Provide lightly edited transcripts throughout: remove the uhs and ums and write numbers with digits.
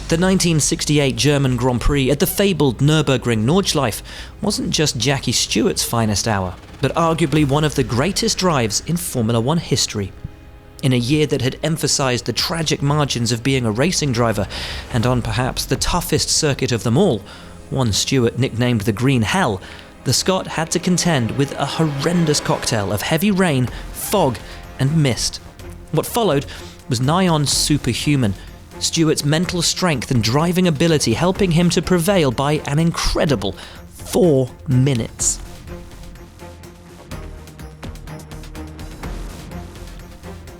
The 1968 German Grand Prix at the fabled Nürburgring Nordschleife wasn't just Jackie Stewart's finest hour, but arguably one of the greatest drives in Formula One history. In a year that had emphasised the tragic margins of being a racing driver, and on perhaps the toughest circuit of them all, one Stewart nicknamed the Green Hell, the Scot had to contend with a horrendous cocktail of heavy rain, fog and mist. What followed was nigh on superhuman, Stewart's mental strength and driving ability helping him to prevail by an incredible 4 minutes.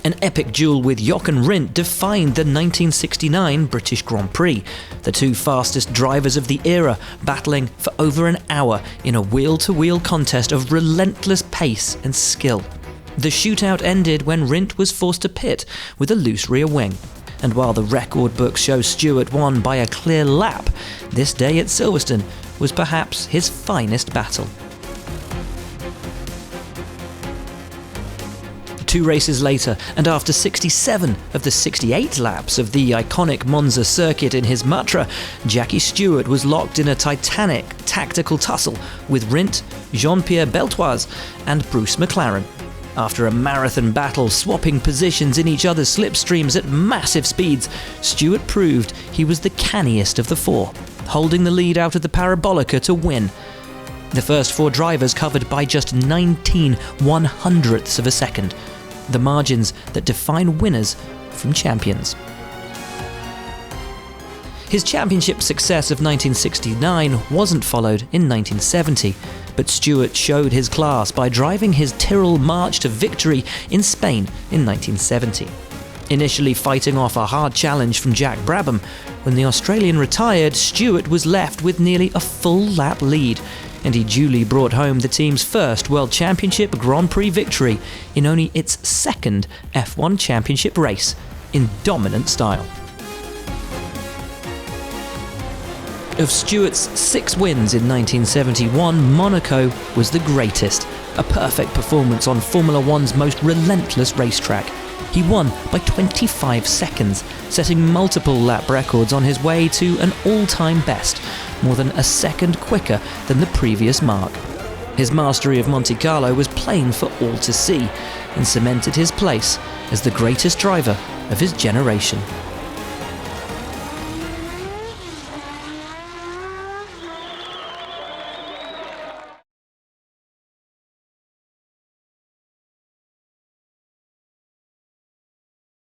An epic duel with Jochen Rindt defined the 1969 British Grand Prix, the two fastest drivers of the era battling for over an hour in a wheel-to-wheel contest of relentless pace and skill. The shootout ended when Rindt was forced to pit with a loose rear wing. And while the record books show Stewart won by a clear lap, this day at Silverstone was perhaps his finest battle. 2 races later, and after 67 of the 68 laps of the iconic Monza circuit in his Matra, Jackie Stewart was locked in a titanic tactical tussle with Rindt, Jean-Pierre Beltoise and Bruce McLaren. After a marathon battle swapping positions in each other's slipstreams at massive speeds, Stewart proved he was the canniest of the 4, holding the lead out of the Parabolica to win. The first 4 drivers covered by just 19/100ths of a second, the margins that define winners from champions. His championship success of 1969 wasn't followed in 1970, but Stewart showed his class by driving his Tyrrell march to victory in Spain in 1970. Initially fighting off a hard challenge from Jack Brabham, when the Australian retired, Stewart was left with nearly a full lap lead, and he duly brought home the team's first World Championship Grand Prix victory in only its second F1 Championship race, in dominant style. Of Stewart's 6 wins in 1971, Monaco was the greatest, a perfect performance on Formula One's most relentless racetrack. He won by 25 seconds, setting multiple lap records on his way to an all-time best, more than a second quicker than the previous mark. His mastery of Monte Carlo was plain for all to see, and cemented his place as the greatest driver of his generation.